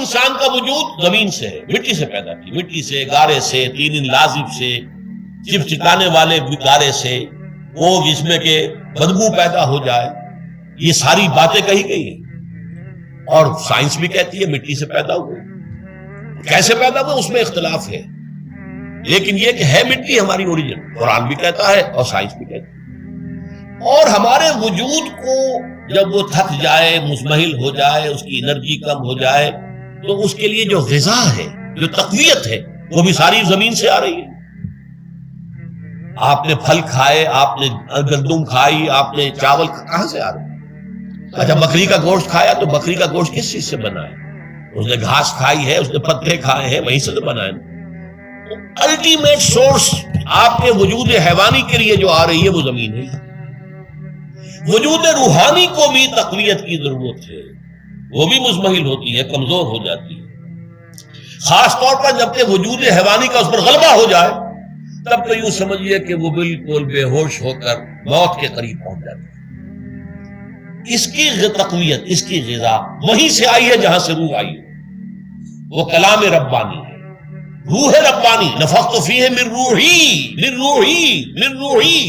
انسان کا وجود زمین سے ہے، مٹی سے پیدا کی، مٹی سے، گارے سے، طین لازب سے، چپچکانے والے گارے سے، وہ جس میں کہ بدبو پیدا ہو جائے، یہ ساری باتیں کہی گئی ہیں۔ اور سائنس بھی کہتی ہے مٹی سے پیدا ہوئے، کیسے پیدا ہوئے اس میں اختلاف ہے، لیکن یہ کہ ہے مٹی ہماری اوریجن، قرآن بھی کہتا ہے اور سائنس بھی کہتی ہے۔ اور ہمارے وجود کو جب وہ تھک جائے، مزمحل ہو جائے، اس کی انرجی کم ہو جائے، تو اس کے لیے جو غذا ہے، جو تقویت ہے، وہ بھی ساری زمین سے آ رہی ہے۔ آپ نے پھل کھائے، آپ نے گندم کھائی، آپ نے چاول کہاں سے آ رہے؟ اچھا بکری کا گوشت کھایا تو بکری کا گوشت کس چیز سے بنا ہے؟ اس نے گھاس کھائی ہے، اس نے پتے کھائے ہیں، وہیں سے تو بنا ہے۔ الٹیمیٹ سورس آپ کے وجود حیوانی کے لیے جو آ رہی ہے وہ زمین ہے۔ وجود روحانی کو بھی تقویت کی ضرورت ہے، وہ بھی مزمحل ہوتی ہے، کمزور ہو جاتی ہے، خاص طور پر جب کہ وجود حیوانی کا اس پر غلبہ ہو جائے، تب تو یوں سمجھیے کہ وہ بالکل بے ہوش ہو کر موت کے قریب پہنچ جاتی ہے۔ اس کی تقویت، اس کی غذا وہیں سے آئی ہے جہاں سے روح آئی ہے، وہ کلام ربانی ہے، روح ربانی، نفخت فیہ من روحی من روحی من روحی،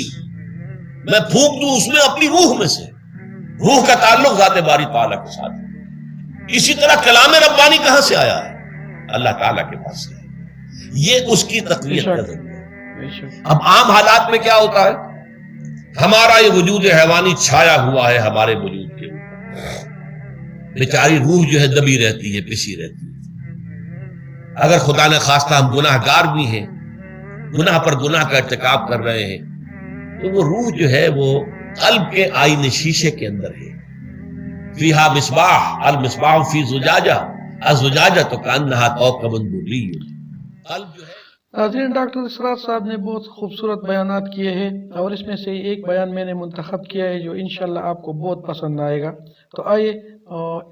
میں پھونک دوں اس میں اپنی روح میں سے۔ روح کا تعلق ذات باری تعالیٰ کے ساتھ ہے۔ اسی طرح کلام ربانی کہاں سے آیا ہے؟ اللہ تعالیٰ کے پاس سے ہے، یہ اس کی تقویت کا ذریعہ ہے۔ اب عام حالات میں کیا ہوتا ہے؟ ہمارا یہ وجود حیوانی چھایا ہوا ہے ہمارے وجود کے اوپر، بیچاری روح جو ہے دبی رہتی ہے، پسی رہتی ہے۔ اگر خدا نے خواستہ ہم گناہ گار بھی ہیں، گناہ پر گناہ کا ارتکاب کر رہے ہیں، تو وہ روح جو ہے وہ قلب کے آئینے شیشے کے اندر ہے۔ فیہا مصباح، المصباح فی زجاجہ، الزجاجہ تو کانہا کوکب دری، قلب جو ہے۔ ناظرین، ڈاکٹر اسرار صاحب نے بہت خوبصورت بیانات کیے ہیں، اور اس میں سے ایک بیان میں نے منتخب کیا ہے جو انشاءاللہ آپ کو بہت پسند آئے گا۔ تو آئیے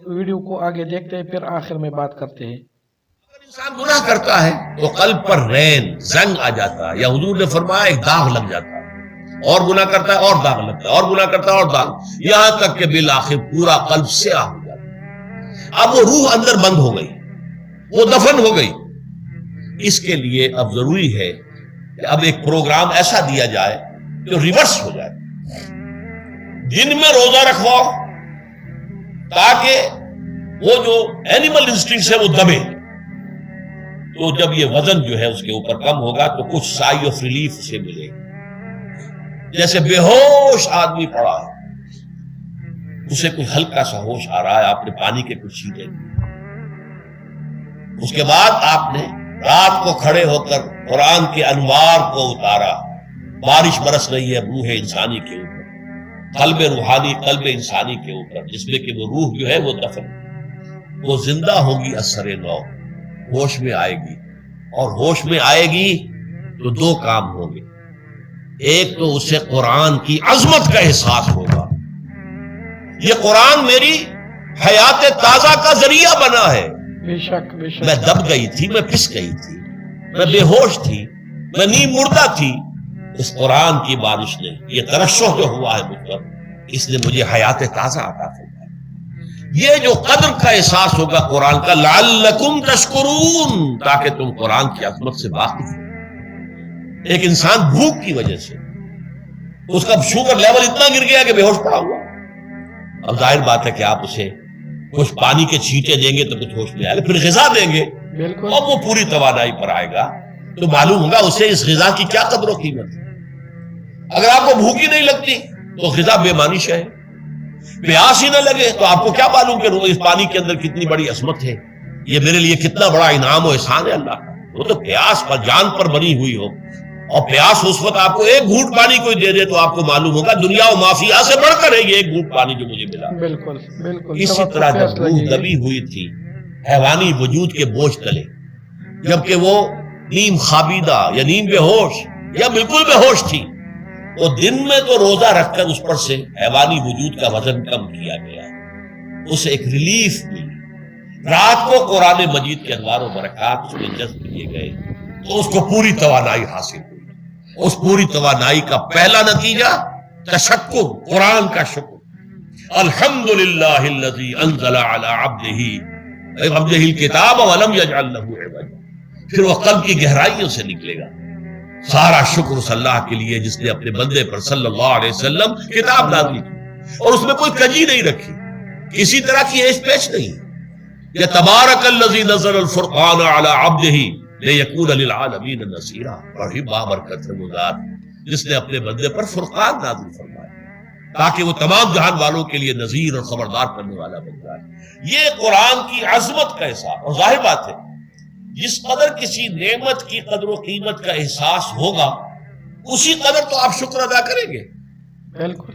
ویڈیو کو آگے دیکھتے ہیں، پھر آخر میں بات کرتے ہیں۔ اگر انسان گناہ کرتا ہے تو قلب پر رین، زنگ آ جاتا ہے، یا حضور نے فرمایا ایک داغ لگ جاتا ہے، اور گناہ کرتا ہے اور داغ لگتا ہے، اور گناہ کرتا ہے اور داغ، یہاں تک کہ بالآخر پورا قلب سیاہ ہو جاتا ہے۔ اب وہ روح اندر بند ہو گئی، وہ دفن ہو گئی۔ اس کے لیے اب ضروری ہے کہ اب ایک پروگرام ایسا دیا جائے جو ریورس ہو جائے۔ دن میں روزہ رکھواؤ تاکہ وہ جو اینیمل انسٹنکٹس ہے وہ دبے، تو جب یہ وزن جو ہے اس کے اوپر کم ہوگا تو کچھ سائی آف ریلیف سے ملے۔ جیسے بے ہوش آدمی پڑا ہے، اسے کوئی ہلکا سا ہوش آ رہا ہے، آپ نے پانی کے کچھ چھینٹے لیے، اس کے بعد آپ نے رات کو کھڑے ہو کر قرآن کے انوار کو اتارا، بارش برس رہی ہے روح انسانی کے اوپر، قلب روحانی، قلب انسانی کے اوپر، جس میں کہ وہ روح جو ہے وہ دفن، وہ زندہ ہوگی اثر نو، ہوش میں آئے گی، اور ہوش میں آئے گی تو دو کام ہوں گے۔ ایک تو اسے قرآن کی عظمت کا احساس ہوگا، یہ قرآن میری حیات تازہ کا ذریعہ بنا ہے۔ بے شک بے شک، میں دب گئی تھی، میں پس گئی تھی، میں بے ہوش تھی، میں نیم مردہ تھی، اس قرآن کی بارش نے، یہ ترشح جو ہوا ہے مجھ پر، اس نے مجھے حیات تازہ عطا فرمائی۔ یہ جو قدر کا احساس ہوگا قرآن کا، لعلکم تشکرون، تاکہ تم قرآن کی عظمت سے واقف ہو۔ ایک انسان بھوک کی وجہ سے اس کا شوگر لیول اتنا گر گیا کہ بے ہوش پڑا ہوا، اب ظاہر بات ہے کہ آپ اسے کچھ پانی کے چھینٹے دیں گے تو کچھ ہوش میں آئے گا، پھر غذا دیں گے بالکل، اور وہ پوری توانائی پر آئے گا، تو معلوم ہوگا اسے اس غذا کی کیا قدر و قیمت ہے۔ اگر آپ کو بھوک ہی نہیں لگتی تو غذا بے معنی ہے، پیاس ہی نہ لگے تو آپ کو کیا معلوم کہ اس پانی کے اندر کتنی بڑی عظمت ہے، یہ میرے لیے کتنا بڑا انعام و احسان ہے اللہ کا۔ وہ تو پیاس پر جان پر بنی ہوئی ہو، اور پیاس اس وقت آپ کو ایک گھونٹ پانی کوئی دے دے تو آپ کو معلوم ہوگا دنیا و مافیا سے بڑھ کر ہے یہ ایک گھونٹ پانی جو مجھے ملا۔ بالکل بالکل، اسی طرح جب روح دبی ہوئی تھی حیوانی وجود کے بوجھ تلے، جبکہ وہ نیم خابیدہ یا نیم بے ہوش یا بالکل بے ہوش تھی، وہ دن میں تو روزہ رکھ کر اس پر سے حیوانی وجود کا وزن کم کیا گیا، اسے ایک ریلیف ملی۔ رات کو قرآن مجید کے انوار و برکات اس میں جذب کیے گئے تو اس کو پوری توانائی حاصل ہوئی۔ اس پوری توانائی کا پہلا نتیجہ تشکر، قرآن کا شکر۔ الحمدللہ الذی انزل علی عبدہ فَمَجَّهِ الْكِتَابَ وَلَمْ يَجْعَلْ لَهُ عِوَجًا، پھر وہ قلب کی گہرائیوں سے نکلے گا۔ سارا شکر اس اللہ کے لیے جس نے اپنے بندے پر صلی اللہ علیہ وسلم کتاب نازل کی اور اس میں کوئی کجی نہیں رکھی، کسی طرح کی ایش پیش نہیں۔ یا تبارک الذی نزل الفرقان علی عبدہ لیکون للعالمین نذیرا، بڑی بابرکت ہے وہ ذات جس نے اپنے بندے پر فرقان نازل فرمایا تاکہ وہ تمام جہان والوں کے لیے نذیر اور خبردار کرنے والا بن جائے۔ یہ قرآن کی عظمت کا احساس، اور ظاہر بات ہے جس قدر کسی نعمت کی قدر و قیمت کا احساس ہوگا اسی قدر تو آپ شکر ادا کریں گے۔ بالکل۔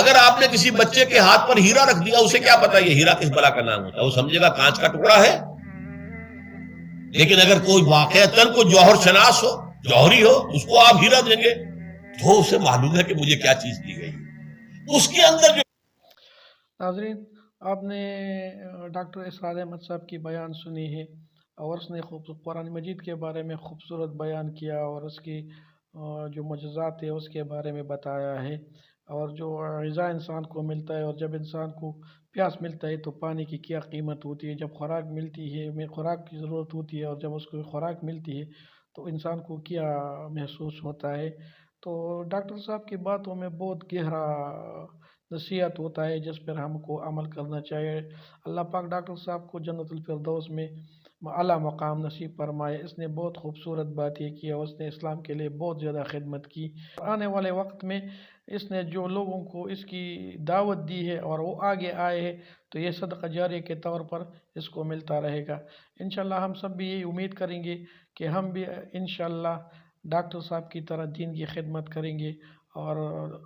اگر آپ نے کسی بچے کے ہاتھ پر ہیرا رکھ دیا، اسے کیا پتا یہ ہیرا کس بلا کا نام ہوتا ہے، وہ سمجھے گا کانچ کا ٹکڑا ہے۔ لیکن اگر کوئی واقعتاً کو جوہر شناس ہو، جوہری ہو، اس کو آپ ہیرا دیں گے تو اسے معلوم ہے کہ مجھے کیا چیز دی گئی، اس کے اندر جو۔ ناظرین، آپ نے ڈاکٹر اسرار احمد صاحب کی بیان سنی ہے اور اس نے قرآن مجید کے بارے میں خوبصورت بیان کیا اور اس کی جو معجزات ہے اس کے بارے میں بتایا ہے، اور جو غذا انسان کو ملتا ہے، اور جب انسان کو پیاس ملتا ہے تو پانی کی کیا قیمت ہوتی ہے، جب خوراک ملتی ہے، خوراک کی ضرورت ہوتی ہے، اور جب اس کو خوراک ملتی ہے تو انسان کو کیا محسوس ہوتا ہے۔ تو ڈاکٹر صاحب کی باتوں میں بہت گہرا نصیحت ہوتا ہے جس پر ہم کو عمل کرنا چاہیے۔ اللہ پاک ڈاکٹر صاحب کو جنت الفردوس میں اعلیٰ مقام نصیب فرمائے۔ اس نے بہت خوبصورت باتیں کی اور اس نے اسلام کے لیے بہت زیادہ خدمت کی۔ آنے والے وقت میں اس نے جو لوگوں کو اس کی دعوت دی ہے اور وہ آگے آئے ہیں تو یہ صدقہ جاریہ کے طور پر اس کو ملتا رہے گا۔ انشاءاللہ ہم سب بھی یہی امید کریں گے کہ ہم بھی انشاءاللہ ڈاکٹر صاحب کی طرح دین کی خدمت کریں گے اور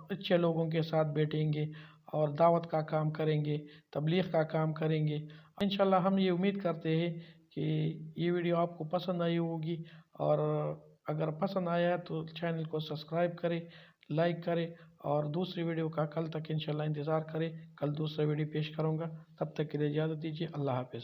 اچھے لوگوں کے ساتھ بیٹھیں گے اور دعوت کا کام کریں گے، تبلیغ کا کام کریں گے۔ انشاءاللہ ہم یہ امید کرتے ہیں کہ یہ ویڈیو آپ کو پسند آئی ہوگی، اور اگر پسند آیا ہے تو چینل کو سبسکرائب کریں، لائک کریں، اور دوسری ویڈیو کا کل تک انشاءاللہ انتظار کریں۔ کل دوسرا ویڈیو پیش کروں گا، تب تک کے لیے اجازت دیجیے۔ اللہ حافظ۔